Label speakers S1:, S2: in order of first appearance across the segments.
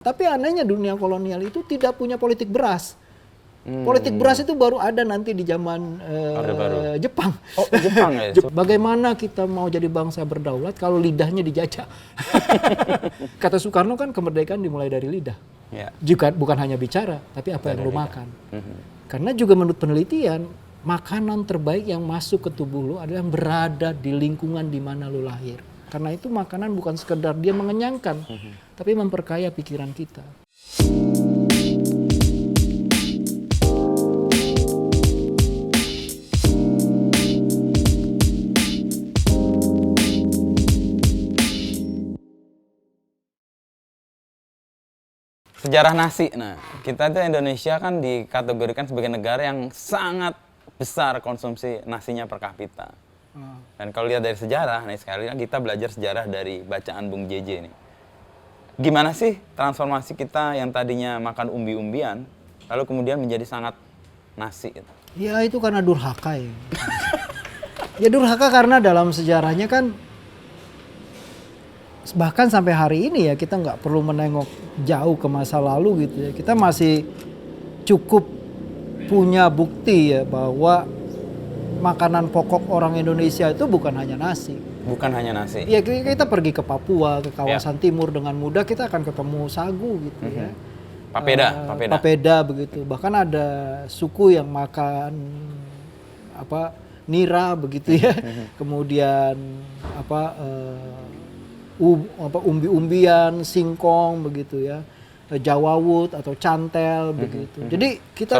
S1: Tapi anehnya dunia kolonial itu tidak punya politik beras. Politik beras itu baru ada nanti di zaman Jepang.
S2: Oh, Jepang ya?
S1: Bagaimana kita mau jadi bangsa berdaulat kalau lidahnya dijajah? Kata Soekarno kan kemerdekaan dimulai dari lidah.
S2: Ya.
S1: Juga bukan hanya bicara, tapi apa yang lu makan. Karena juga menurut penelitian, makanan terbaik yang masuk ke tubuh lu adalah yang berada di lingkungan di mana lu lahir. Karena itu makanan bukan sekedar dia mengenyangkan, tapi memperkaya pikiran kita.
S2: Sejarah nasi. Nah, kita tuh Indonesia kan dikategorikan sebagai negara yang sangat besar konsumsi nasinya per kapita. Dan kalau lihat dari sejarah, nih sekali lagi kita belajar sejarah dari bacaan Bung JJ nih. Gimana sih transformasi kita yang tadinya makan umbi-umbian, lalu kemudian menjadi sangat nasi?
S1: Ya itu karena durhaka ya. Ya durhaka karena dalam sejarahnya kan, bahkan sampai hari ini ya kita nggak perlu menengok jauh ke masa lalu gitu ya. Kita masih cukup punya bukti ya bahwa makanan pokok orang Indonesia itu bukan hanya nasi.
S2: Bukan hanya nasi.
S1: Ya kita pergi ke Papua, ke kawasan timur dengan mudah kita akan ketemu sagu gitu ya. Papeda begitu. Bahkan ada suku yang makan nira begitu ya. Kemudian umbi-umbian, singkong begitu ya. Jawawut atau cantel begitu. Jadi kita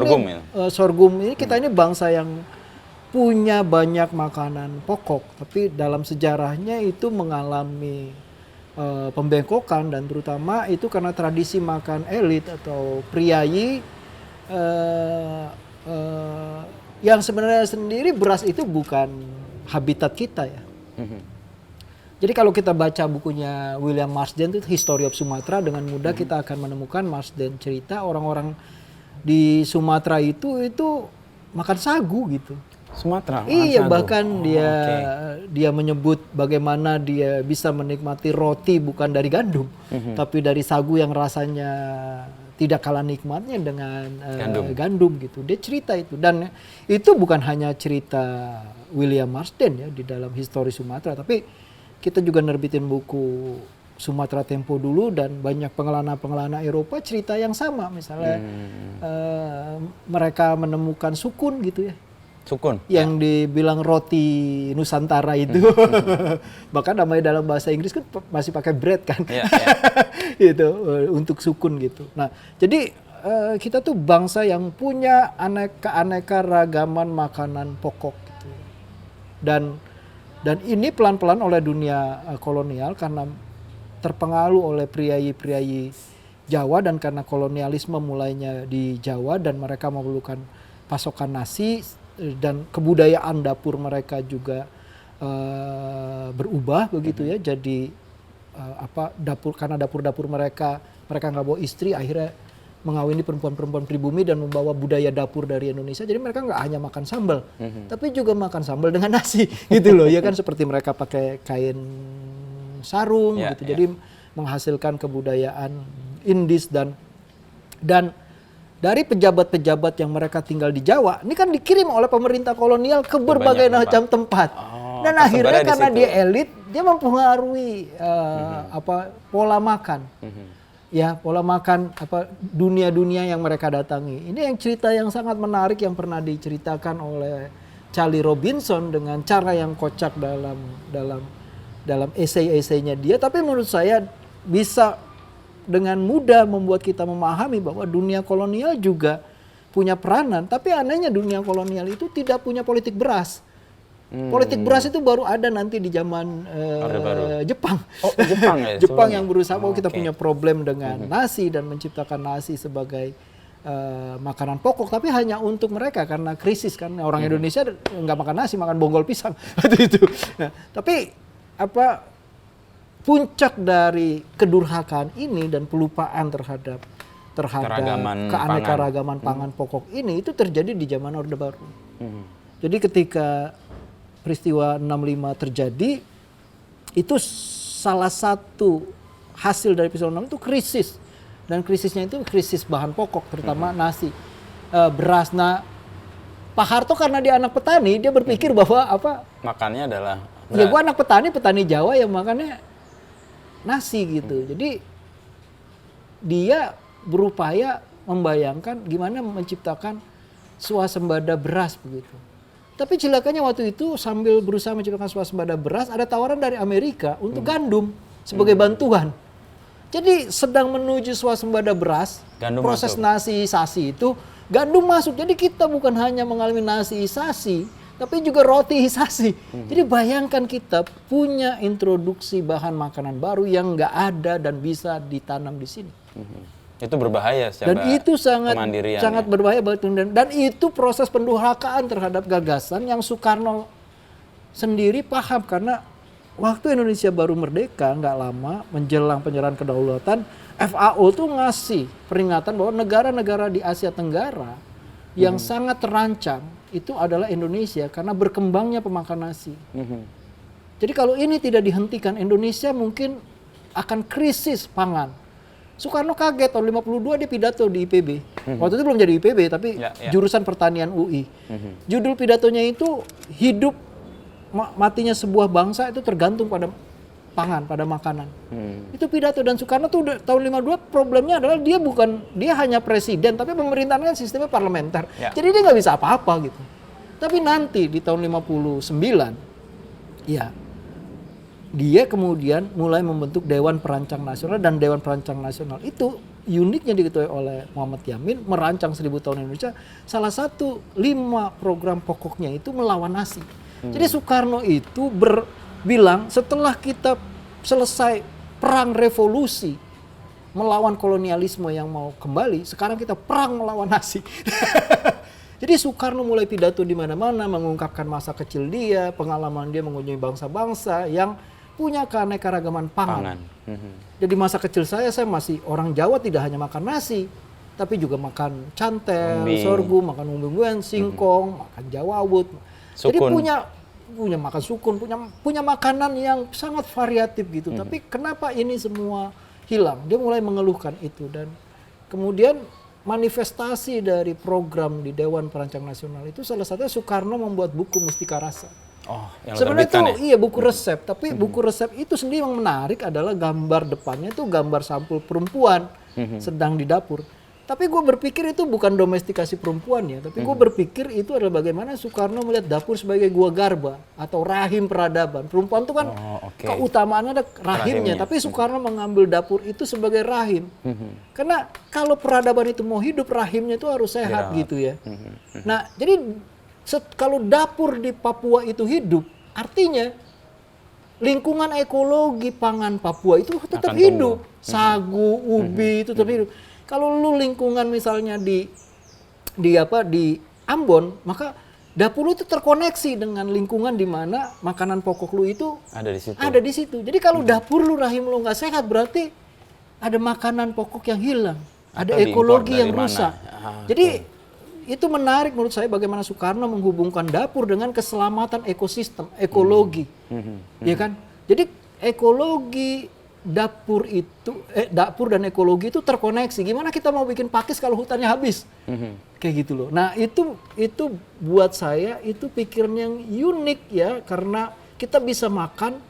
S1: sorghum ini kita ini bangsa yang punya banyak makanan pokok, tapi dalam sejarahnya itu mengalami pembengkokan dan terutama itu karena tradisi makan elit atau priayi yang sebenarnya sendiri beras itu bukan habitat kita ya. Jadi kalau kita baca bukunya William Marsden itu History of Sumatra, dengan mudah kita akan menemukan Marsden cerita orang-orang di Sumatera itu makan sagu gitu.
S2: Sumatera?
S1: Iya, bahkan dia menyebut bagaimana dia bisa menikmati roti bukan dari gandum, tapi dari sagu yang rasanya tidak kalah nikmatnya dengan gandum gitu. Dia cerita itu, dan itu bukan hanya cerita William Marsden ya di dalam Histori Sumatera, tapi kita juga nerbitin buku Sumatera Tempo dulu dan banyak pengelana-pengelana Eropa cerita yang sama. Misalnya mereka menemukan sukun gitu ya.
S2: Sukun?
S1: Yang dibilang roti Nusantara itu. Bahkan namanya dalam bahasa Inggris kan masih pakai bread kan. Gitu, untuk sukun gitu. Nah, jadi kita tuh bangsa yang punya aneka ragaman makanan pokok gitu. Dan ini pelan-pelan oleh dunia kolonial karena terpengaruh oleh priayi-priayi Jawa dan karena kolonialisme mulainya di Jawa dan mereka memerlukan pasokan nasi dan kebudayaan dapur mereka juga berubah begitu ya. Jadi karena dapur-dapur mereka nggak bawa istri, akhirnya mengawini perempuan-perempuan pribumi dan membawa budaya dapur dari Indonesia. Jadi mereka nggak hanya makan sambal, tapi juga makan sambal dengan nasi gitu loh ya kan, seperti mereka pakai kain sarung gitu. Jadi menghasilkan kebudayaan Indis dan dari pejabat-pejabat yang mereka tinggal di Jawa, ini kan dikirim oleh pemerintah kolonial ke berbagai macam tempat. Dan akhirnya karena dia elit, dia mempengaruhi pola makan. Ya, pola makan dunia-dunia yang mereka datangi. Ini yang cerita yang sangat menarik yang pernah diceritakan oleh Charlie Robinson dengan cara yang kocak dalam esai-esainya dia, tapi menurut saya bisa dengan mudah membuat kita memahami bahwa dunia kolonial juga punya peranan. Tapi anehnya dunia kolonial itu tidak punya politik beras. Politik beras itu baru ada nanti di zaman Jepang.
S2: Oh, Jepang ya?
S1: Jepang yang berusaha bahwa kita punya problem dengan nasi dan menciptakan nasi sebagai makanan pokok, tapi hanya untuk mereka karena krisis kan. Orang Indonesia nggak makan nasi, makan bonggol pisang. Itu. Nah, tapi puncak dari kedurhakaan ini dan pelupaan terhadap keanekaragaman pangan pokok ini itu terjadi di zaman Orde Baru. Jadi ketika peristiwa 65 terjadi, itu salah satu hasil dari peristiwa 65 itu krisis Dan krisisnya itu krisis bahan pokok, terutama nasi, beras. Nah, Pak Harto karena dia anak petani, dia berpikir bahwa
S2: makannya adalah
S1: ya gua anak petani Jawa yang makannya nasi gitu. Jadi dia berupaya membayangkan gimana menciptakan swasembada beras begitu. Tapi celakanya waktu itu sambil berusaha menciptakan swasembada beras, ada tawaran dari Amerika untuk gandum sebagai bantuan. Jadi sedang menuju swasembada beras,
S2: Gandum
S1: proses
S2: masuk.
S1: nasiisasi itu, gandum masuk. Jadi kita bukan hanya mengalami nasiisasi, tapi juga rotiisasi. Jadi bayangkan kita punya introduksi bahan makanan baru yang nggak ada dan bisa ditanam di sini.
S2: Itu berbahaya secara
S1: Dan itu
S2: kemandirian,
S1: sangat berbahaya dan itu proses pendurhakaan terhadap gagasan yang Soekarno sendiri paham, karena waktu Indonesia baru merdeka nggak lama menjelang penyerahan kedaulatan, FAO tuh ngasih peringatan bahwa negara-negara di Asia Tenggara yang sangat terancam itu adalah Indonesia karena berkembangnya pemakan nasi. Jadi kalau ini tidak dihentikan, Indonesia mungkin akan krisis pangan. Soekarno kaget tahun 52 dia pidato di IPB. Waktu itu belum jadi IPB tapi jurusan pertanian UI. Judul pidatonya itu hidup matinya sebuah bangsa itu tergantung pada pangan, pada makanan. Itu pidato, dan Soekarno tuh tahun 52 problemnya adalah dia hanya presiden tapi pemerintahannya sistemnya parlementer. Jadi dia nggak bisa apa-apa gitu. Tapi nanti di tahun 59 ya dia kemudian mulai membentuk Dewan Perancang Nasional, dan Dewan Perancang Nasional itu uniknya diketuai oleh Muhammad Yamin, merancang 1000 tahun Indonesia. Salah satu 5 program pokoknya itu melawan nasi. Jadi Soekarno itu bilang setelah kita selesai perang revolusi melawan kolonialisme yang mau kembali, sekarang kita perang melawan nasi. Jadi Soekarno mulai pidato di mana-mana mengungkapkan masa kecil dia, pengalaman dia mengunjungi bangsa-bangsa yang punya keanekaragaman pangan. Jadi masa kecil saya masih orang Jawa tidak hanya makan nasi, tapi juga makan cantel, sorghum, makan umbi-umbian, singkong, makan jawawut. Jadi punya makan sukun, punya makanan yang sangat variatif gitu. Tapi kenapa ini semua hilang? Dia mulai mengeluhkan itu, dan kemudian manifestasi dari program di Dewan Perancang Nasional itu salah satunya Soekarno membuat buku Mustika Rasa.
S2: Yang
S1: sebenarnya itu
S2: ya?
S1: iya buku resep, tapi buku resep itu sendiri yang menarik adalah gambar depannya itu gambar sampul perempuan sedang di dapur. Tapi gue berpikir itu bukan domestikasi perempuan ya, tapi gue berpikir itu adalah bagaimana Soekarno melihat dapur sebagai gua garba atau rahim peradaban. Perempuan itu kan keutamaannya ada rahimnya, tapi Soekarno mengambil dapur itu sebagai rahim. Karena kalau peradaban itu mau hidup, rahimnya itu harus sehat gitu ya. Nah, jadi kalau dapur di Papua itu hidup, artinya lingkungan ekologi pangan Papua itu tetap hidup. Sagu, ubi itu tetap hidup. Kalau lu lingkungan misalnya di Ambon, maka dapur lu itu terkoneksi dengan lingkungan di mana makanan pokok lu itu ada di situ. Jadi kalau dapur lu, rahim lu nggak sehat, berarti ada makanan pokok yang hilang, ada ekologi yang rusak. Jadi itu menarik menurut saya bagaimana Soekarno menghubungkan dapur dengan keselamatan ekosistem, ekologi, ya kan? Jadi ekologi dapur dan ekologi itu terkoneksi. Gimana kita mau bikin pakis kalau hutannya habis? Kayak gitu loh. Nah itu buat saya itu pikiran yang unik ya, karena kita bisa makan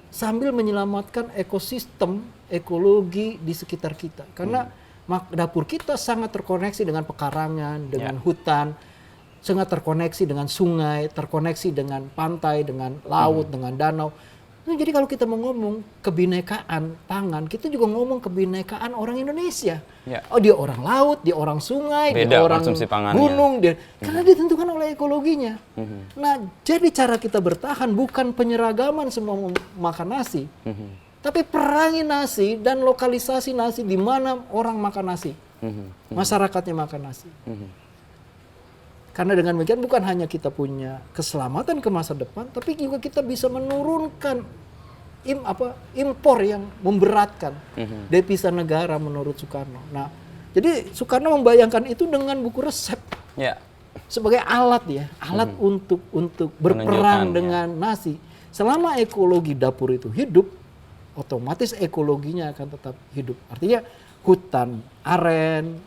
S1: sambil menyelamatkan ekosistem, ekologi di sekitar kita. Karena dapur kita sangat terkoneksi dengan pekarangan, dengan hutan, sangat terkoneksi dengan sungai, terkoneksi dengan pantai, dengan laut, dengan danau. Nah, jadi kalau kita mau ngomong kebinekaan pangan, kita juga ngomong kebinekaan orang Indonesia. Oh, dia orang laut, dia orang sungai,
S2: beda
S1: dia orang gunung, karena ditentukan oleh ekologinya. Nah, jadi cara kita bertahan bukan penyeragaman semua makan nasi. Tapi perangi nasi dan lokalisasi nasi di mana orang makan nasi. Masyarakatnya makan nasi. Karena dengan demikian bukan hanya kita punya keselamatan ke masa depan, tapi juga kita bisa menurunkan impor yang memberatkan devisa negara menurut Soekarno. Nah, jadi Soekarno membayangkan itu dengan buku resep. Sebagai alat ya, alat untuk berperang dengan nasi. Selama ekologi dapur itu hidup, otomatis ekologinya akan tetap hidup. Artinya hutan aren,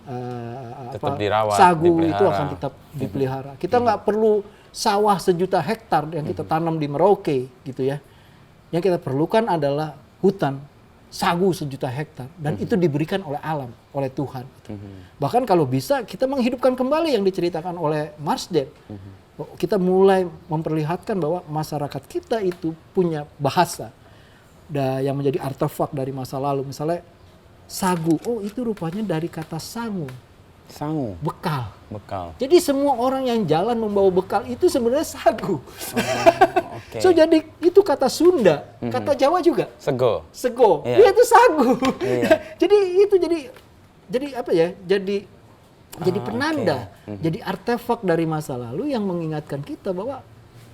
S2: dirawat,
S1: sagu
S2: dipelihara.
S1: itu akan tetap dipelihara. Kita nggak perlu sawah 1 juta hektar yang kita tanam di Merauke gitu ya. Yang kita perlukan adalah hutan sagu 1 juta hektar dan itu diberikan oleh alam, oleh Tuhan. Bahkan kalau bisa kita menghidupkan kembali yang diceritakan oleh Marsden. Kita mulai memperlihatkan bahwa masyarakat kita itu punya bahasa yang menjadi artefak dari masa lalu. Misalnya sagu, oh itu rupanya dari kata sangu.
S2: Sangu.
S1: Bekal.
S2: Jadi
S1: semua orang yang jalan membawa bekal itu sebenarnya sagu.
S2: Okay.
S1: So jadi itu kata Sunda, kata Jawa juga.
S2: Sego.
S1: Dia itu sagu.
S2: Yeah.
S1: jadi apa ya? Jadi penanda, jadi artefak dari masa lalu yang mengingatkan kita bahwa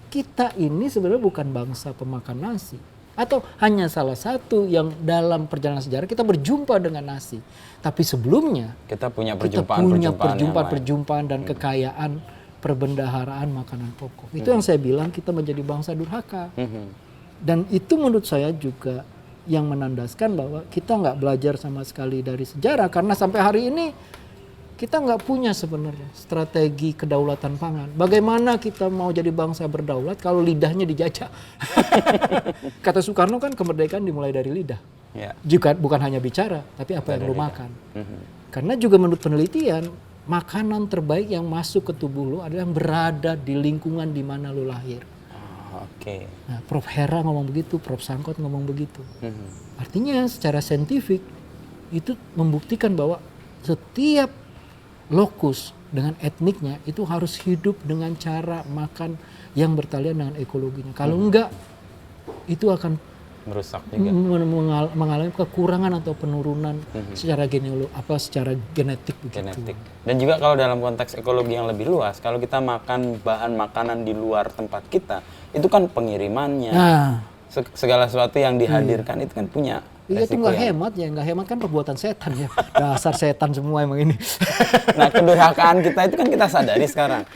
S1: kita ini sebenarnya bukan bangsa pemakan nasi. Atau hanya salah satu yang dalam perjalanan sejarah kita berjumpa dengan nasi. Tapi sebelumnya
S2: kita punya
S1: perjumpaan dan kekayaan perbendaharaan makanan pokok. Itu yang saya bilang kita menjadi bangsa durhaka. Dan itu menurut saya juga yang menandaskan bahwa kita nggak belajar sama sekali dari sejarah. Karena sampai hari ini kita nggak punya sebenarnya strategi kedaulatan pangan. Bagaimana kita mau jadi bangsa berdaulat kalau lidahnya dijajah? Kata Soekarno kan kemerdekaan dimulai dari lidah.
S2: Yeah.
S1: Juga bukan hanya bicara, tapi apa yang lu makan. Karena juga menurut penelitian, makanan terbaik yang masuk ke tubuh lu adalah yang berada di lingkungan di mana lu lahir. Nah, Prof. Hera ngomong begitu, Prof. Sangkot ngomong begitu. Artinya secara saintifik itu membuktikan bahwa setiap lokus dengan etniknya itu harus hidup dengan cara makan yang bertalian dengan ekologinya. Kalau enggak, itu akan
S2: merusak juga,
S1: mengalami kekurangan atau penurunan secara genetik begitu.
S2: Dan juga kalau dalam konteks ekologi yang lebih luas, kalau kita makan bahan makanan di luar tempat kita, itu kan pengirimannya, segala sesuatu yang dihadirkan itu kan punya.
S1: Iya, itu nggak hemat ya, nggak hemat kan perbuatan setan ya. Dasar setan semua emang ini.
S2: Nah, kedurhakaan kita itu kan kita sadari sekarang.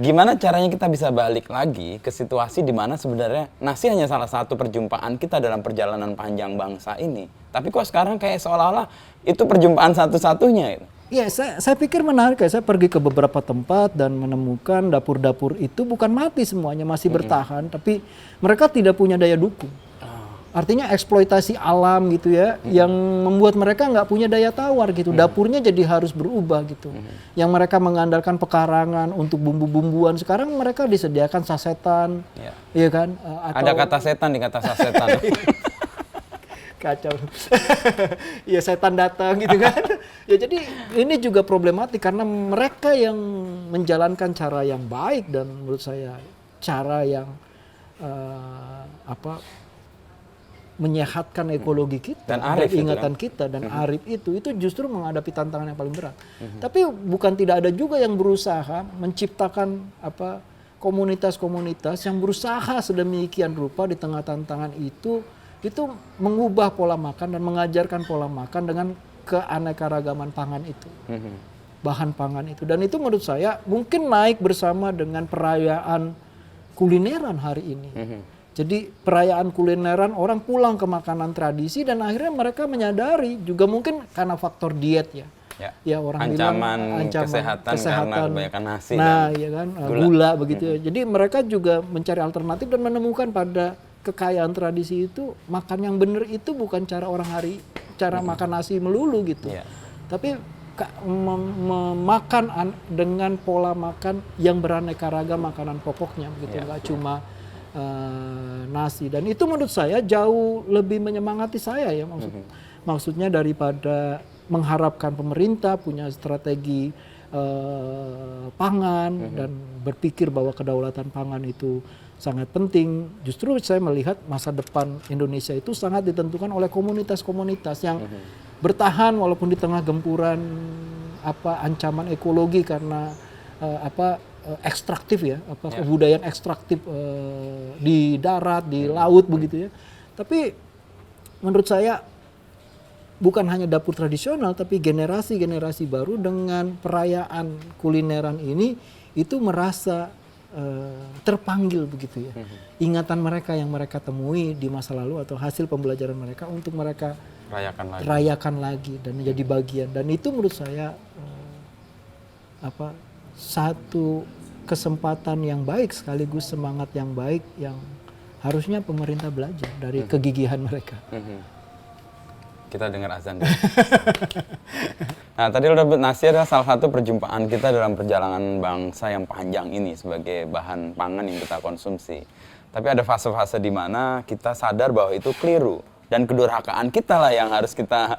S2: Gimana caranya kita bisa balik lagi ke situasi di mana sebenarnya nasi hanya salah satu perjumpaan kita dalam perjalanan panjang bangsa ini. Tapi kok sekarang kayak seolah-olah itu perjumpaan satu-satunya gitu.
S1: Iya, saya pikir menarik ya. Saya pergi ke beberapa tempat dan menemukan dapur-dapur itu bukan mati semuanya, masih bertahan, tapi mereka tidak punya daya dukung. Artinya eksploitasi alam gitu ya, yang membuat mereka nggak punya daya tawar gitu. Dapurnya jadi harus berubah gitu. Yang mereka mengandalkan pekarangan untuk bumbu-bumbuan, sekarang mereka disediakan sasetan, iya kan?
S2: Ada kata setan di kata sasetan.
S1: Kacau. Ya setan datang gitu kan. Ya jadi ini juga problematik karena mereka yang menjalankan cara yang baik dan menurut saya cara yang menyehatkan ekologi kita
S2: dan arif
S1: ingatan kita dan arif itu justru menghadapi tantangan yang paling berat. Tapi bukan tidak ada juga yang berusaha menciptakan komunitas-komunitas yang berusaha sedemikian rupa di tengah tantangan itu mengubah pola makan dan mengajarkan pola makan dengan keanekaragaman pangan itu. Bahan pangan itu, dan itu menurut saya mungkin naik bersama dengan perayaan kulineran hari ini. Jadi perayaan kulineran orang pulang ke makanan tradisi dan akhirnya mereka menyadari juga mungkin karena faktor diet ya. Ya orang
S2: ancaman kesehatan karena kebanyakan nasi
S1: dan gula begitu ya. Jadi mereka juga mencari alternatif dan menemukan pada kekayaan tradisi itu makan yang benar itu bukan cara cara makan nasi melulu gitu. Tapi makan dengan pola makan yang beraneka ragam makanan pokoknya begitu, nggak cuma nasi. Dan itu menurut saya jauh lebih menyemangati saya ya, maksudnya daripada mengharapkan pemerintah punya strategi pangan dan berpikir bahwa kedaulatan pangan itu sangat penting. Justru saya melihat masa depan Indonesia itu sangat ditentukan oleh komunitas-komunitas yang bertahan walaupun di tengah gempuran ancaman ekologi karena ekstraktif ya, kebudayaan ekstraktif di darat, di laut begitu ya. Tapi menurut saya bukan hanya dapur tradisional, tapi generasi-generasi baru dengan perayaan kulineran ini itu merasa terpanggil begitu ya. Ingatan mereka yang mereka temui di masa lalu atau hasil pembelajaran mereka untuk mereka rayakan lagi dan menjadi bagian. Dan itu menurut saya satu kesempatan yang baik sekaligus semangat yang baik yang harusnya pemerintah belajar dari kegigihan mereka.
S2: Kita dengar azan. Nah, tadi nasi adalah salah satu perjumpaan kita dalam perjalanan bangsa yang panjang ini sebagai bahan pangan yang kita konsumsi. Tapi ada fase-fase di mana kita sadar bahwa itu keliru dan kedurhakaan kita lah yang harus kita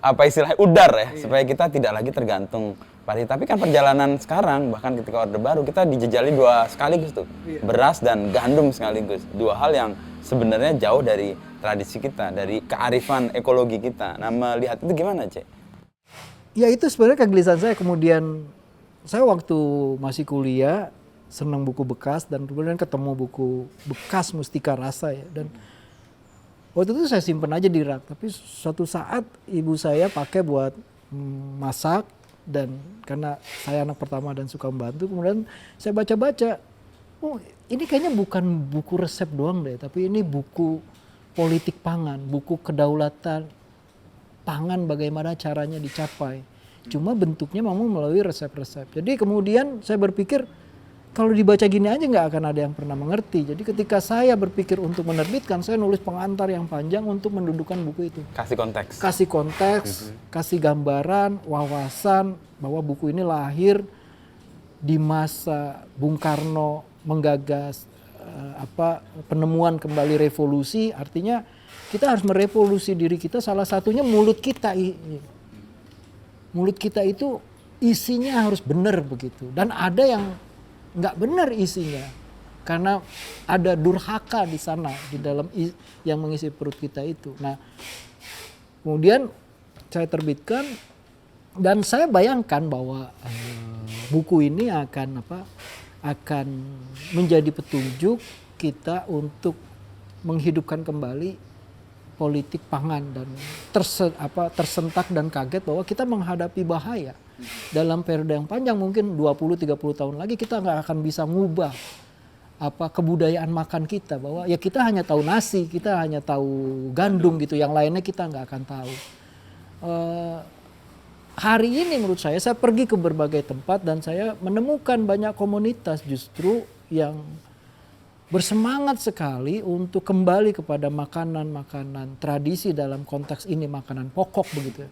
S2: istilahnya udar ya, supaya kita tidak lagi tergantung padi. Tapi kan perjalanan sekarang bahkan ketika Orde Baru kita dijejali dua sekaligus tuh, beras dan gandum sekaligus. Dua hal yang sebenarnya jauh dari tradisi kita, dari kearifan ekologi kita. Nah, melihat itu gimana, Cek?
S1: Ya itu sebenarnya kegelisahan saya. Kemudian saya waktu masih kuliah senang buku bekas dan kemudian ketemu buku bekas Mustika Rasa ya. Dan waktu itu saya simpen aja di rak. Tapi suatu saat ibu saya pakai buat masak dan karena saya anak pertama dan suka membantu, kemudian saya baca-baca. Oh, ini kayaknya bukan buku resep doang deh, tapi ini buku politik pangan, buku kedaulatan pangan bagaimana caranya dicapai. Cuma bentuknya memang melalui resep-resep. Jadi kemudian saya berpikir kalau dibaca gini aja nggak akan ada yang pernah mengerti. Jadi ketika saya berpikir untuk menerbitkan, saya nulis pengantar yang panjang untuk mendudukan buku itu.
S2: Kasih konteks.
S1: Kasih konteks, kasih gambaran, wawasan bahwa buku ini lahir di masa Bung Karno menggagas penemuan kembali revolusi. Artinya kita harus merevolusi diri kita, salah satunya mulut kita. Mulut kita itu isinya harus benar begitu. Dan ada yang nggak benar isinya. Karena ada durhaka di sana, di dalam yang mengisi perut kita itu. Nah, kemudian saya terbitkan dan saya bayangkan bahwa buku ini akan menjadi petunjuk kita untuk menghidupkan kembali politik pangan dan tersentak dan kaget bahwa kita menghadapi bahaya. Dalam periode yang panjang mungkin 20-30 tahun lagi kita nggak akan bisa ngubah kebudayaan makan kita, bahwa ya kita hanya tahu nasi, kita hanya tahu gandum gitu, yang lainnya kita nggak akan tahu. Hari ini menurut saya pergi ke berbagai tempat dan saya menemukan banyak komunitas justru yang bersemangat sekali untuk kembali kepada makanan-makanan tradisi, dalam konteks ini makanan pokok begitu.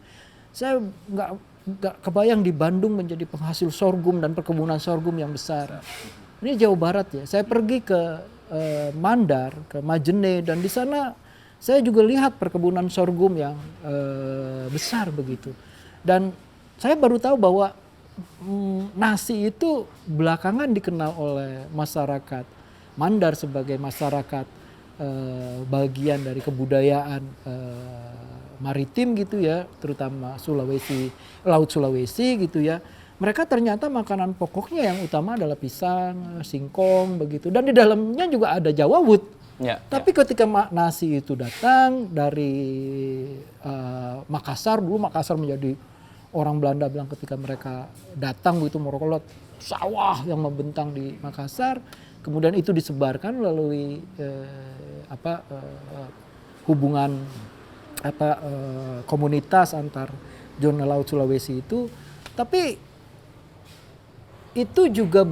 S1: Saya nggak kebayang di Bandung menjadi penghasil sorghum dan perkebunan sorghum yang besar. Ini Jawa Barat ya. Saya pergi ke Mandar, ke Majene, dan di sana saya juga lihat perkebunan sorghum yang besar begitu. Dan saya baru tahu bahwa nasi itu belakangan dikenal oleh masyarakat Mandar sebagai masyarakat bagian dari kebudayaan maritim gitu ya, terutama Laut Sulawesi gitu ya. Mereka ternyata makanan pokoknya yang utama adalah pisang, singkong begitu. Dan di dalamnya juga ada jawawut. Ya, tapi ketika nasi itu datang dari Makassar, dulu Makassar menjadi orang Belanda bilang ketika mereka datang begitu merokolot sawah yang membentang di Makassar, kemudian itu disebarkan melalui hubungan komunitas antar zona Laut Sulawesi itu. Tapi itu juga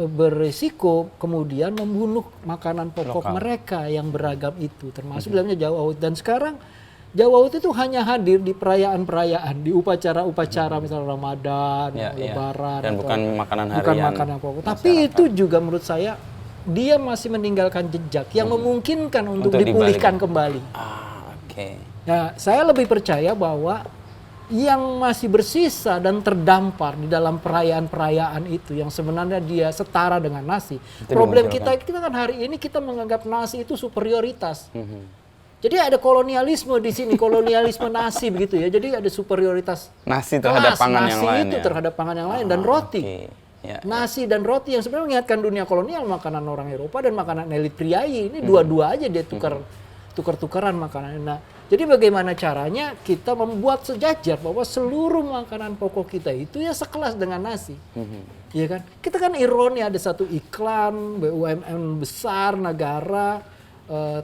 S1: beresiko kemudian membunuh makanan pokok mereka yang beragam itu, termasuk dalamnya jawawut. Dan sekarang jawawut itu hanya hadir di perayaan-perayaan, di upacara-upacara misalnya Ramadan, Lebaran,
S2: dan bukan makanan harian.
S1: Bukan makanan pokok. Tapi itu juga menurut saya dia masih meninggalkan jejak yang memungkinkan untuk dipulihkan kembali. Nah, saya lebih percaya bahwa yang masih bersisa dan terdampar di dalam perayaan-perayaan itu yang sebenarnya dia setara dengan nasi. Problem kita kan hari ini kita menganggap nasi itu superioritas. Jadi ada kolonialisme di sini, kolonialisme nasi begitu ya. Jadi ada superioritas
S2: nasi terhadap pangan yang lain.
S1: Nasi itu terhadap pangan yang lain dan roti. Nasi dan roti yang sebenarnya mengingatkan dunia kolonial, makanan orang Eropa dan makanan elit priai. Ini dua-dua aja dia tukar-tukaran makanan. Nah, Jadi bagaimana caranya kita membuat sejajar bahwa seluruh makanan pokok kita itu ya sekelas dengan nasi. Iya kan? Kita kan ironi ada satu iklan BUMN besar negara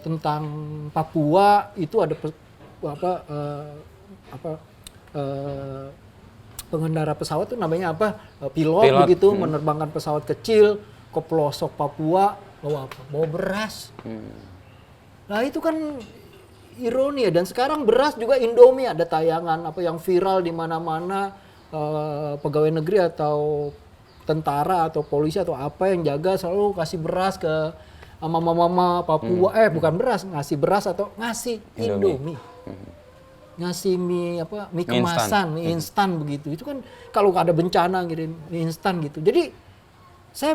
S1: tentang Papua itu ada pengendara pesawat itu namanya apa? Pilot begitu menerbangkan pesawat kecil ke pelosok Papua bawa apa? Bawa beras. Nah, itu kan ironi ya, dan sekarang beras juga Indomie ada tayangan apa yang viral di mana-mana, pegawai negeri atau tentara atau polisi atau apa yang jaga selalu kasih beras ke mama-mama Papua, bukan beras, ngasih beras atau ngasih Indomie. Ngasih mie kemasan, mie instan begitu. Itu kan kalau ada bencana ngirim mie instan gitu. Jadi saya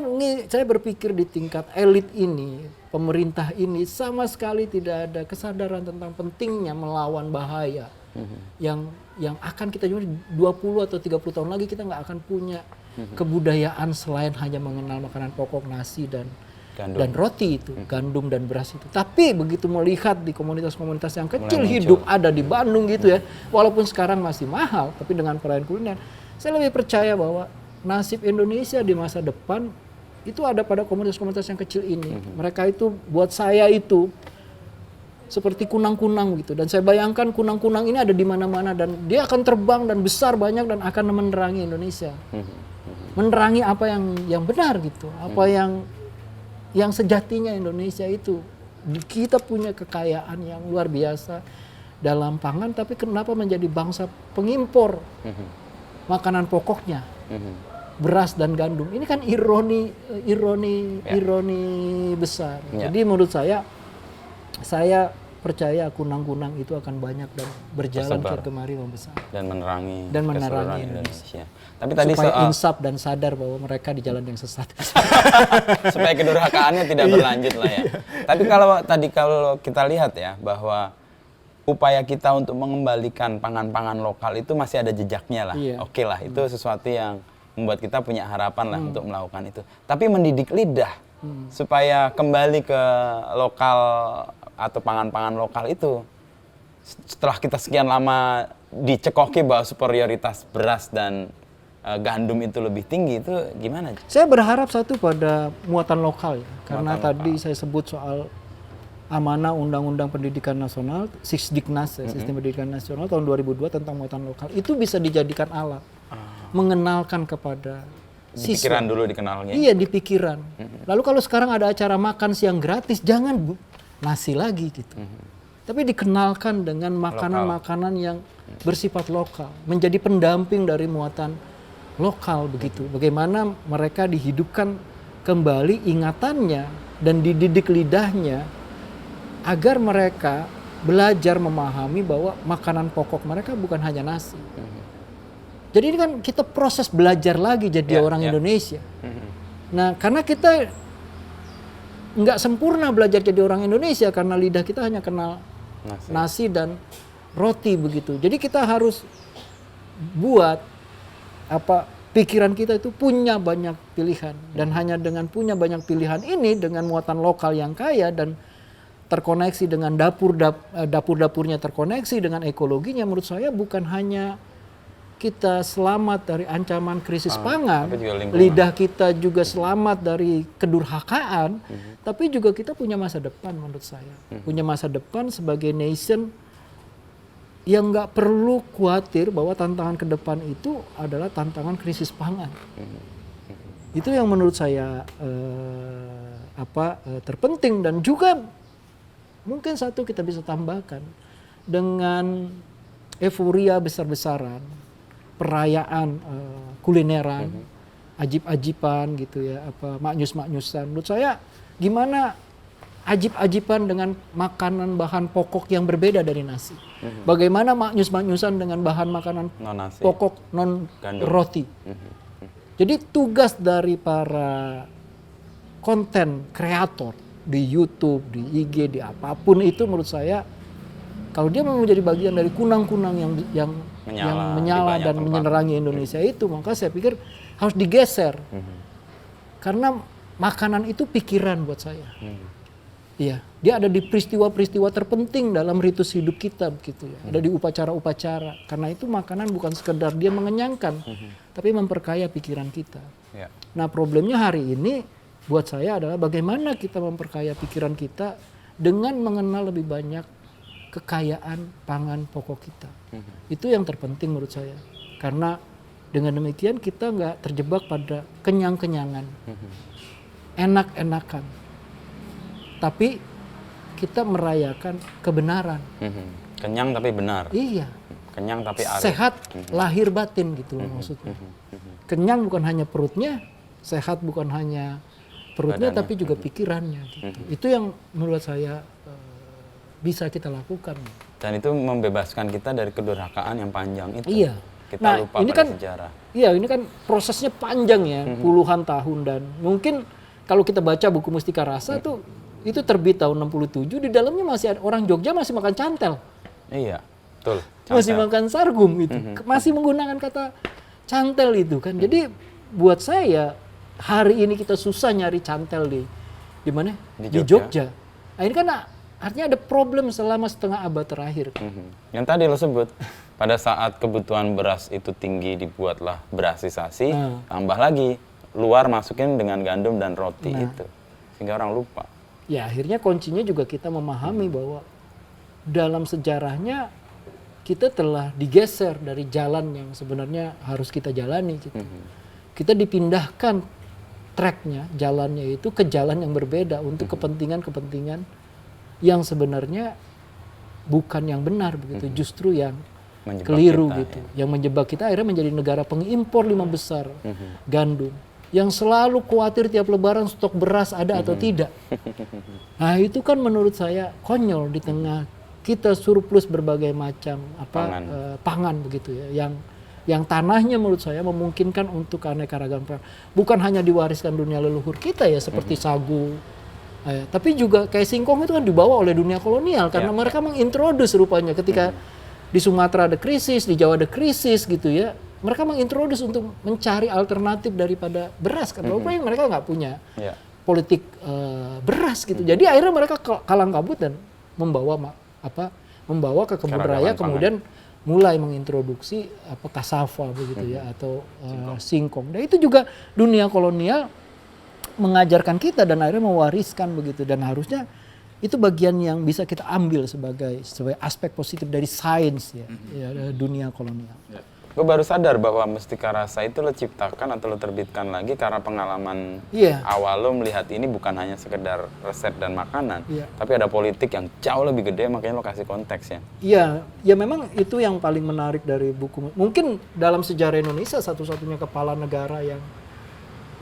S1: berpikir di tingkat elit ini, pemerintah ini sama sekali tidak ada kesadaran tentang pentingnya melawan bahaya yang akan kita jual 20 atau 30 tahun lagi kita nggak akan punya kebudayaan selain hanya mengenal makanan pokok nasi dan roti itu, gandum dan beras itu. Tapi begitu melihat di komunitas-komunitas yang kecil hidup ada di Bandung gitu ya, walaupun sekarang masih mahal, tapi dengan perayaan kuliner, saya lebih percaya bahwa nasib Indonesia di masa depan itu ada pada komunitas-komunitas yang kecil ini. Mereka itu buat saya itu seperti kunang-kunang gitu. Dan saya bayangkan kunang-kunang ini ada di mana-mana dan dia akan terbang dan besar banyak dan akan menerangi Indonesia. Menerangi apa yang benar gitu. Apa yang sejatinya Indonesia itu. Kita punya kekayaan yang luar biasa dalam pangan, tapi kenapa menjadi bangsa pengimpor makanan pokoknya? Beras dan gandum. Ini kan ironi besar. Jadi menurut saya percaya kunang-kunang itu akan banyak dan berjalan ke kemari membesar
S2: dan menerangi
S1: Indonesia.
S2: Tapi tadi
S1: supaya insaf dan sadar bahwa mereka di jalan yang sesat.
S2: Supaya kedurhakaannya tidak berlanjut lah ya. Tapi kalau kita lihat ya bahwa upaya kita untuk mengembalikan pangan-pangan lokal itu masih ada jejaknya lah. Oke lah, itu sesuatu yang membuat kita punya harapan lah untuk melakukan itu. Tapi mendidik lidah supaya kembali ke lokal atau pangan-pangan lokal itu, setelah kita sekian lama dicekoki bahwa superioritas beras dan gandum itu lebih tinggi, itu gimana?
S1: Saya berharap satu pada muatan lokal ya, karena tadi saya sebut soal amanah Undang-Undang Pendidikan Nasional, Sisdiknas, Sistem Pendidikan Nasional tahun 2002 tentang muatan lokal, itu bisa dijadikan alat mengenalkan kepada
S2: di pikiran dulu dikenalnya.
S1: Iya, di pikiran. Lalu kalau sekarang ada acara makan siang gratis, jangan nasi lagi gitu. Tapi dikenalkan dengan makanan-makanan yang bersifat lokal, menjadi pendamping dari muatan lokal begitu. Bagaimana mereka dihidupkan kembali ingatannya dan dididik lidahnya agar mereka belajar memahami bahwa makanan pokok mereka bukan hanya nasi. Jadi ini kan kita proses belajar lagi jadi orang Indonesia. Nah, karena kita nggak sempurna belajar jadi orang Indonesia karena lidah kita hanya kenal nasi dan roti begitu. Jadi kita harus buat pikiran kita itu punya banyak pilihan, dan hanya dengan punya banyak pilihan ini dengan muatan lokal yang kaya dan terkoneksi dengan dapur-dapurnya terkoneksi dengan ekologinya, menurut saya bukan hanya kita selamat dari ancaman krisis pangan, lidah kita juga selamat dari kedurhakaan, tapi juga kita punya masa depan menurut saya. Punya masa depan sebagai nation yang nggak perlu khawatir bahwa tantangan ke depan itu adalah tantangan krisis pangan. Itu yang menurut saya terpenting, dan juga mungkin satu kita bisa tambahkan dengan euforia besar-besaran, perayaan kulineran, ajib-ajiban gitu ya, maknyus-maknyusan. Menurut saya gimana ajib-ajiban dengan makanan bahan pokok yang berbeda dari nasi. Bagaimana maknyus-maknyusan dengan bahan makanan pokok non roti. Jadi tugas dari para konten kreator di YouTube, di IG, di apapun itu, menurut saya kalau dia mau menjadi bagian dari kunang-kunang yang menyala dan menerangi Indonesia itu, maka saya pikir harus digeser. Karena makanan itu pikiran buat saya. Iya, dia ada di peristiwa-peristiwa terpenting dalam ritus hidup kita begitu ya. Ada di upacara-upacara. Karena itu makanan bukan sekedar dia mengenyangkan, tapi memperkaya pikiran kita.
S2: Ya.
S1: Nah, problemnya hari ini buat saya adalah bagaimana kita memperkaya pikiran kita dengan mengenal lebih banyak kekayaan pangan pokok kita. Itu yang terpenting menurut saya. Karena dengan demikian kita nggak terjebak pada kenyang-kenyangan, enak-enakan. Tapi kita merayakan kebenaran.
S2: Kenyang tapi benar.
S1: Iya.
S2: Kenyang tapi arif.
S1: Sehat lahir batin gitu loh maksudnya. Kenyang bukan hanya perutnya, sehat bukan hanya perutnya,
S2: Badannya.
S1: tapi juga pikirannya. Gitu. Itu yang menurut saya bisa kita lakukan.
S2: Dan itu membebaskan kita dari kedurhakaan yang panjang itu.
S1: Iya.
S2: Kita lupa
S1: ini
S2: pada
S1: kan
S2: sejarah.
S1: Iya, ini kan prosesnya panjang ya, puluhan tahun, dan mungkin kalau kita baca buku Mustika Rasa tuh itu terbit tahun 67, di dalamnya masih ada orang Jogja masih makan cantel.
S2: Iya, betul.
S1: Masih
S2: Cantel.
S1: makan sargum itu. Masih menggunakan kata cantel itu kan. Jadi buat saya hari ini kita susah nyari cantel di mana?
S2: Di
S1: Jogja. Nah, ini kan artinya ada problem selama setengah abad terakhir.
S2: Yang tadi lo sebut, pada saat kebutuhan beras itu tinggi dibuatlah berasisasi, tambah lagi luar masukin dengan gandum dan roti itu. Sehingga orang lupa.
S1: Ya akhirnya kuncinya juga kita memahami bahwa dalam sejarahnya kita telah digeser dari jalan yang sebenarnya harus kita jalani. Gitu. Kita dipindahkan tracknya, jalannya itu ke jalan yang berbeda untuk kepentingan-kepentingan yang sebenarnya bukan yang benar begitu, justru yang
S2: Menjebak
S1: keliru
S2: kita,
S1: gitu. Yang menjebak kita akhirnya menjadi negara pengimpor 5 besar gandum. Yang selalu khawatir tiap lebaran stok beras ada atau tidak. Nah itu kan menurut saya konyol di tengah kita surplus berbagai macam pangan begitu ya. Yang tanahnya menurut saya memungkinkan untuk keanekaragaman. Bukan hanya diwariskan dunia leluhur kita ya seperti sagu. Tapi juga kayak singkong itu kan dibawa oleh dunia kolonial karena mereka mengintroduce rupanya ketika di Sumatera ada krisis, di Jawa ada krisis gitu ya. Mereka mengintroduce untuk mencari alternatif daripada beras kan. Walaupun mereka nggak punya politik beras gitu. Jadi akhirnya mereka kalang kabut dan membawa ke kebun raya kemudian mulai mengintroduksi cassava begitu ya atau singkong. Dan itu juga dunia kolonial mengajarkan kita dan akhirnya mewariskan begitu, dan harusnya itu bagian yang bisa kita ambil sebagai aspek positif dari sains ya, dunia kolonial.
S2: Gue baru sadar bahwa Mustika Rasa itu lo ciptakan atau lo terbitkan lagi karena pengalaman awal lo melihat ini bukan hanya sekedar resep dan makanan, tapi ada politik yang jauh lebih gede, makanya lo kasih konteksnya.
S1: Iya, ya memang itu yang paling menarik dari buku. Mungkin dalam sejarah Indonesia satu-satunya kepala negara yang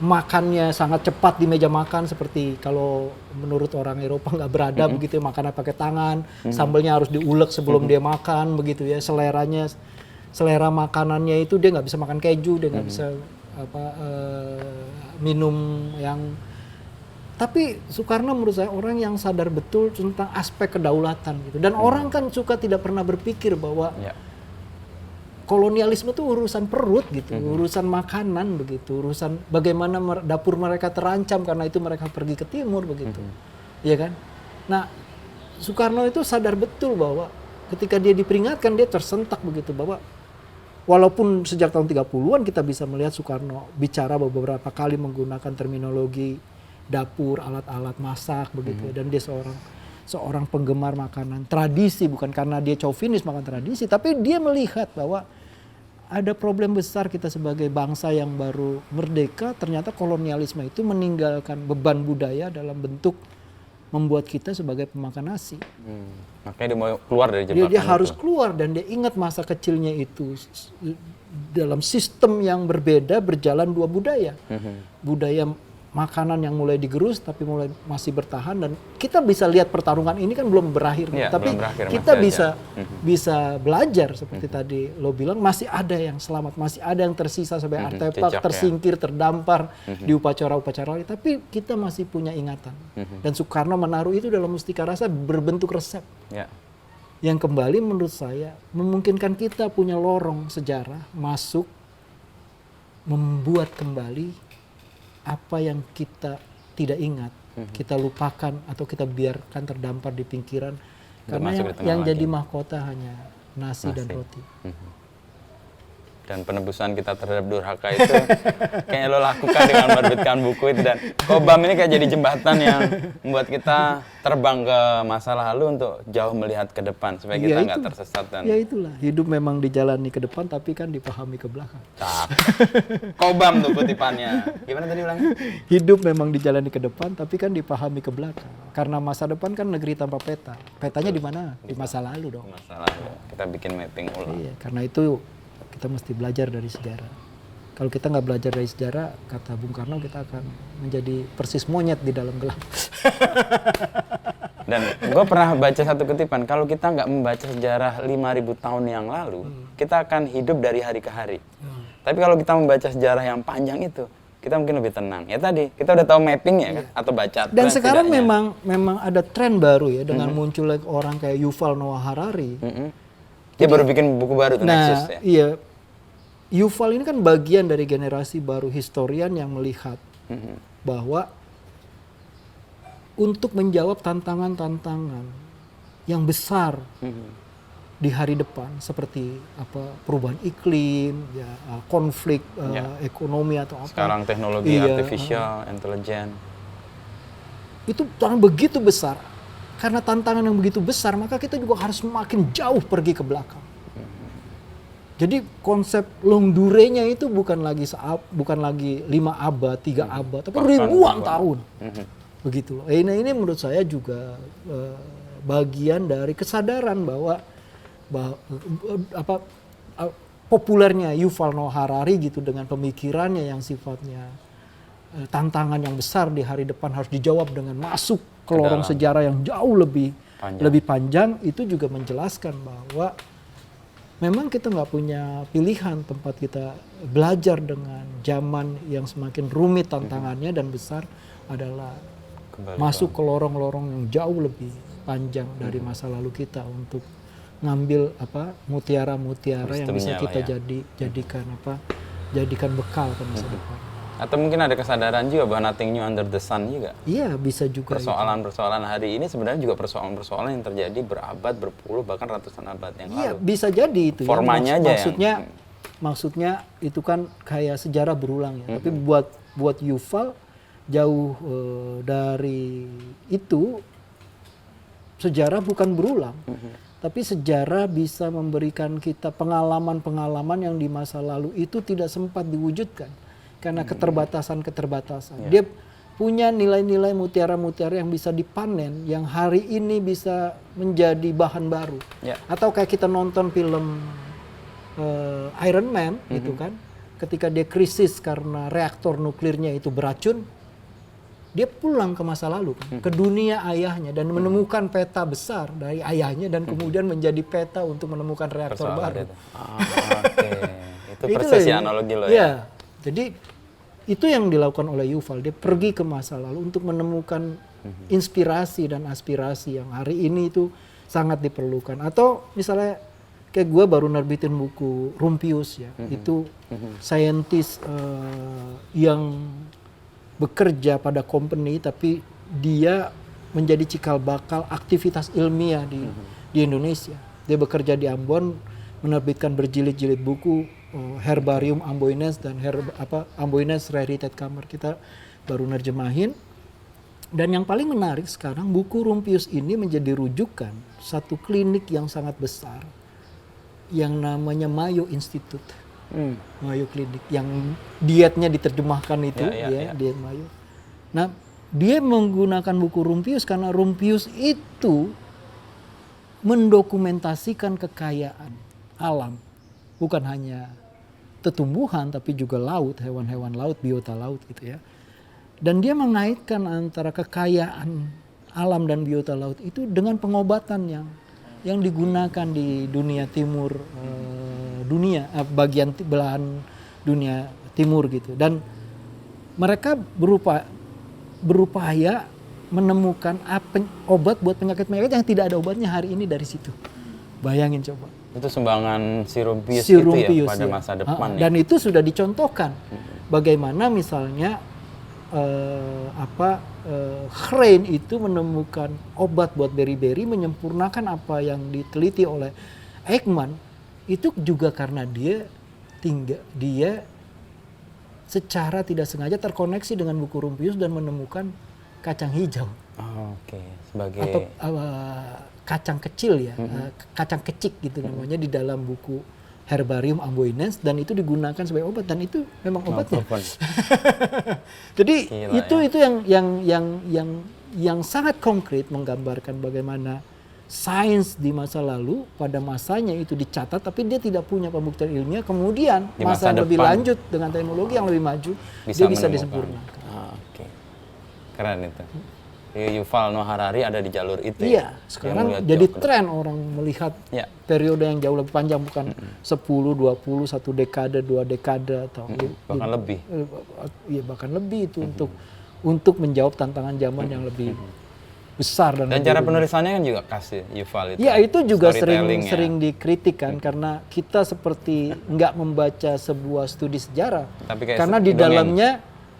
S1: makannya sangat cepat di meja makan, seperti kalau menurut orang Eropa nggak beradab begitu ya, makannya pakai tangan, sambelnya harus diulek sebelum dia makan begitu ya, selera makanannya itu dia nggak bisa makan keju, dia nggak bisa minum yang. Tapi Soekarno menurut saya orang yang sadar betul tentang aspek kedaulatan gitu, dan orang kan suka tidak pernah berpikir bahwa kolonialisme itu urusan perut gitu, urusan makanan begitu, urusan bagaimana dapur mereka terancam karena itu mereka pergi ke timur begitu, ya kan? Nah, Soekarno itu sadar betul bahwa ketika dia diperingatkan dia tersentak begitu, bahwa walaupun sejak tahun 30-an kita bisa melihat Soekarno bicara beberapa kali menggunakan terminologi dapur, alat-alat masak begitu, dan dia seorang penggemar makanan tradisi, bukan karena dia chauvinis makan tradisi, tapi dia melihat bahwa ada problem besar kita sebagai bangsa yang baru merdeka, ternyata kolonialisme itu meninggalkan beban budaya dalam bentuk membuat kita sebagai pemakan nasi.
S2: Makanya dia mau keluar dari jebakan
S1: dia harus keluar, dan dia ingat masa kecilnya itu dalam sistem yang berbeda berjalan dua budaya. Budaya makanan yang mulai digerus tapi masih bertahan, dan kita bisa lihat pertarungan ini kan belum berakhir, tapi belum berakhir, kita bisa belajar seperti tadi lo bilang, masih ada yang selamat, masih ada yang tersisa sebagai artefak, tersingkir, terdampar di upacara-upacara lain, tapi kita masih punya ingatan. Dan Soekarno menaruh itu dalam Mustika Rasa berbentuk resep yang kembali menurut saya memungkinkan kita punya lorong sejarah masuk membuat kembali apa yang kita tidak ingat kita lupakan atau kita biarkan terdampar di pinggiran, karena
S2: masuk di tengah
S1: yang
S2: lagi.
S1: jadi mahkota hanya nasi dan roti.
S2: Dan penebusan kita terhadap durhaka itu kayaknya lo lakukan dengan menerbitkan buku itu. Dan Kobam ini kayak jadi jembatan yang membuat kita terbang ke masa lalu untuk jauh melihat ke depan supaya kita
S1: Ya
S2: nggak
S1: itu.
S2: tersesat. Dan
S1: Ya itulah, hidup memang dijalani ke depan tapi kan dipahami ke belakang.
S2: Kobam tuh kutipannya. Gimana tadi ulangnya?
S1: Hidup memang dijalani ke depan tapi kan dipahami ke belakang. Karena masa depan kan negeri tanpa peta. Petanya di mana? Di masa lalu dong.
S2: Masa lalu. Kita bikin mapping ulang.
S1: Iya, karena itu kita mesti belajar dari sejarah. Kalau kita nggak belajar dari sejarah, kata Bung Karno, kita akan menjadi persis monyet di dalam gelap.
S2: Dan gue pernah baca satu kutipan, kalau kita nggak membaca sejarah 5.000 tahun yang lalu, kita akan hidup dari hari ke hari. Tapi kalau kita membaca sejarah yang panjang itu, kita mungkin lebih tenang. Ya tadi, kita udah tahu mappingnya kan, atau baca tren
S1: Dan sekarang
S2: setidaknya.
S1: memang ada tren baru ya, dengan munculnya orang kayak Yuval Noah Harari.
S2: Dia baru bikin buku baru tuh, Nexus ya.
S1: Iya, Yuval ini kan bagian dari generasi baru historian yang melihat bahwa untuk menjawab tantangan-tantangan yang besar di hari depan seperti apa perubahan iklim, ya, konflik ekonomi atau apa.
S2: Sekarang teknologi
S1: Iya,
S2: artificial, intelligence.
S1: Itu tantangan begitu besar. Karena tantangan yang begitu besar, maka kita juga harus semakin jauh pergi ke belakang. Jadi konsep long durenya itu bukan lagi 5 abad, 3 abad, tapi ribuan tahun. Begitu loh. Ini menurut saya juga bagian dari kesadaran bahwa populernya Yuval Noah Harari gitu dengan pemikirannya yang sifatnya tantangan yang besar di hari depan harus dijawab dengan masuk ke lorong sejarah yang jauh lebih panjang, itu juga menjelaskan bahwa memang kita nggak punya pilihan tempat kita belajar dengan zaman yang semakin rumit tantangannya dan besar adalah masuk ke lorong-lorong yang jauh lebih panjang dari masa lalu kita untuk ngambil mutiara-mutiara yang bisa kita jadikan bekal ke masa depan.
S2: Atau mungkin ada kesadaran juga bahwa nothing new under the sun juga.
S1: Iya, bisa juga.
S2: Persoalan-persoalan hari ini sebenarnya juga persoalan-persoalan yang terjadi berabad, berpuluh, bahkan ratusan abad yang lalu.
S1: Iya, bisa jadi itu.
S2: Formanya aja
S1: maksudnya itu kan kayak sejarah berulang ya. Tapi buat Yuval jauh dari itu, sejarah bukan berulang. Tapi sejarah bisa memberikan kita pengalaman-pengalaman yang di masa lalu itu tidak sempat diwujudkan. Karena keterbatasan-keterbatasan. Dia punya nilai-nilai mutiara-mutiara yang bisa dipanen, yang hari ini bisa menjadi bahan baru. Atau kayak kita nonton film Iron Man gitu kan. Ketika dia krisis karena reaktor nuklirnya itu beracun, dia pulang ke masa lalu kan, ke dunia ayahnya dan menemukan peta besar dari ayahnya dan kemudian menjadi peta untuk menemukan reaktor baru.
S2: Itu persis ya analogi lo ya.
S1: Jadi itu yang dilakukan oleh Yuval, dia pergi ke masa lalu untuk menemukan inspirasi dan aspirasi yang hari ini itu sangat diperlukan. Atau misalnya kayak gue baru nerbitin buku Rumpius ya, itu saintis yang bekerja pada company tapi dia menjadi cikal bakal aktivitas ilmiah di Indonesia. Dia bekerja di Ambon, menerbitkan berjilid-jilid buku Herbarium Amboines dan Amboines Raritate Kamar. Kita baru nerjemahin. Dan yang paling menarik sekarang buku Rumpius ini menjadi rujukan satu klinik yang sangat besar yang namanya Mayo Institute. Mayo Clinic yang dietnya diterjemahkan itu diet Mayo. Nah, dia menggunakan buku Rumpius karena Rumpius itu mendokumentasikan kekayaan alam, bukan hanya tumbuhan tapi juga laut, hewan-hewan laut, biota laut gitu ya. Dan dia mengaitkan antara kekayaan alam dan biota laut itu dengan pengobatan yang digunakan di dunia timur bagian belahan dunia timur gitu. Dan mereka berupaya menemukan obat buat penyakit-penyakit yang tidak ada obatnya hari ini dari situ. Bayangin coba.
S2: Itu sumbangan si Rumpius itu ya pada masa depan.
S1: Dan itu sudah dicontohkan. Bagaimana misalnya Crane itu menemukan obat buat beri-beri, menyempurnakan apa yang diteliti oleh Ekman, itu juga karena dia secara tidak sengaja terkoneksi dengan buku Rumphius dan menemukan kacang hijau.
S2: Oke, sebagai
S1: Atau kacang kecil ya, kacang kecik gitu namanya di dalam buku Herbarium Amboinense, dan itu digunakan sebagai obat, dan itu memang obatnya. Jadi
S2: Gila,
S1: itu yang sangat konkret menggambarkan bagaimana sains di masa lalu pada masanya itu dicatat, tapi dia tidak punya pembuktian ilmiah. Kemudian
S2: Di
S1: masa
S2: masa
S1: yang lebih
S2: depan
S1: lanjut dengan teknologi yang lebih maju, dia bisa
S2: menemukan.
S1: disempurnakan.
S2: Oke, keren itu. Yuval Noah Harari ada di jalur itu.
S1: Iya,
S2: ya?
S1: sekarang
S2: Yang
S1: jadi
S2: melihat
S1: tren orang melihat
S2: Ya.
S1: periode yang jauh lebih panjang, bukan 10, 20, 1 dekade, 2 dekade atau
S2: bahkan lebih.
S1: Iya, bahkan lebih itu untuk menjawab tantangan zaman yang lebih besar dan
S2: cara
S1: lebih
S2: penulisannya kan juga khas ya, Yuval itu.
S1: ya, itu juga
S2: Storytelling ya.
S1: sering dikritik kan, karena kita seperti nggak membaca sebuah studi sejarah,
S2: Tapi kayak
S1: karena di
S2: dongeng.
S1: dalamnya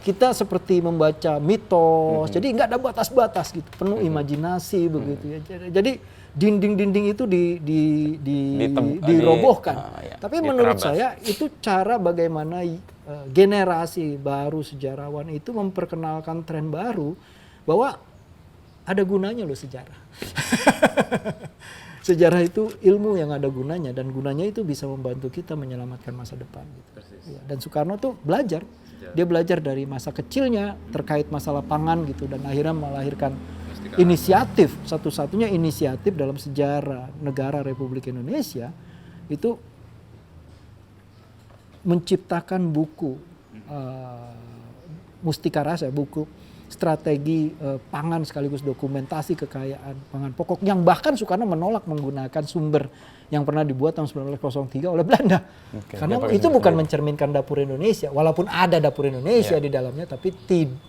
S1: kita seperti membaca mitos, jadi nggak ada batas-batas gitu, penuh imajinasi begitu ya. Jadi dinding-dinding itu dirobohkan.
S2: Ya,
S1: Tapi menurut
S2: diterabas.
S1: saya itu cara bagaimana generasi baru sejarawan itu memperkenalkan tren baru bahwa ada gunanya loh sejarah. Sejarah itu ilmu yang ada gunanya, dan gunanya itu bisa membantu kita menyelamatkan masa depan. Gitu. Ya, dan Soekarno tuh belajar, dia belajar dari masa kecilnya terkait masalah pangan gitu, dan akhirnya melahirkan inisiatif, satu-satunya inisiatif dalam sejarah negara Republik Indonesia itu menciptakan buku Mustika Rasa, buku strategi pangan sekaligus dokumentasi kekayaan pangan pokok, yang bahkan Soekarno menolak menggunakan sumber yang pernah dibuat tahun 1903 oleh Belanda. Karena itu bukan mencerminkan dapur Indonesia, walaupun ada dapur Indonesia di dalamnya, tapi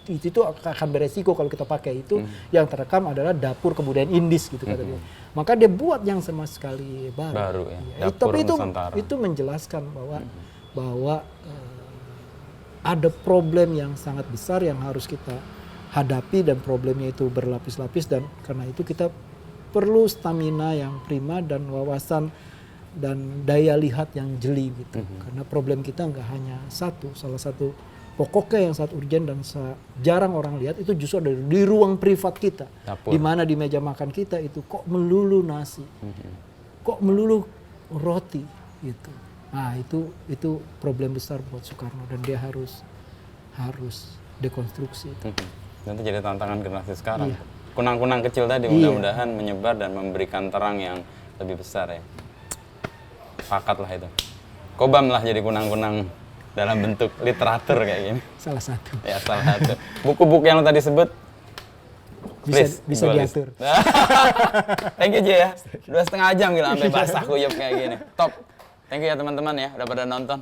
S1: itu akan beresiko kalau kita pakai itu. Yang terekam adalah dapur kebudayaan Indis gitu kata dia. Maka dia buat yang sama sekali baru.
S2: Ya.
S1: Tapi
S2: Nusantara.
S1: itu menjelaskan bahwa ada problem yang sangat besar yang harus kita hadapi, dan problemnya itu berlapis-lapis, dan karena itu kita perlu stamina yang prima dan wawasan dan daya lihat yang jeli gitu. Karena problem kita nggak hanya satu, salah satu pokoknya yang sangat urgen dan jarang orang lihat itu justru ada di ruang privat kita, di mana di meja makan kita itu kok melulu nasi, kok melulu roti gitu. Nah itu problem besar buat Soekarno, dan dia harus dekonstruksi itu.
S2: Nanti jadi tantangan generasi sekarang.
S1: Iya.
S2: Kunang-kunang kecil tadi mudah-mudahan menyebar dan memberikan terang yang lebih besar ya. Sepakat lah itu. Kobam lah jadi kunang-kunang dalam bentuk literatur kayak gini.
S1: Salah satu.
S2: Ya, salah satu. Buku-buku yang lo tadi sebut
S1: bisa diatur.
S2: Thank you, Ji ya. 2,5 jam gila sampai basah kuyup kayak gini. Top. Thank you ya teman-teman ya udah pada nonton.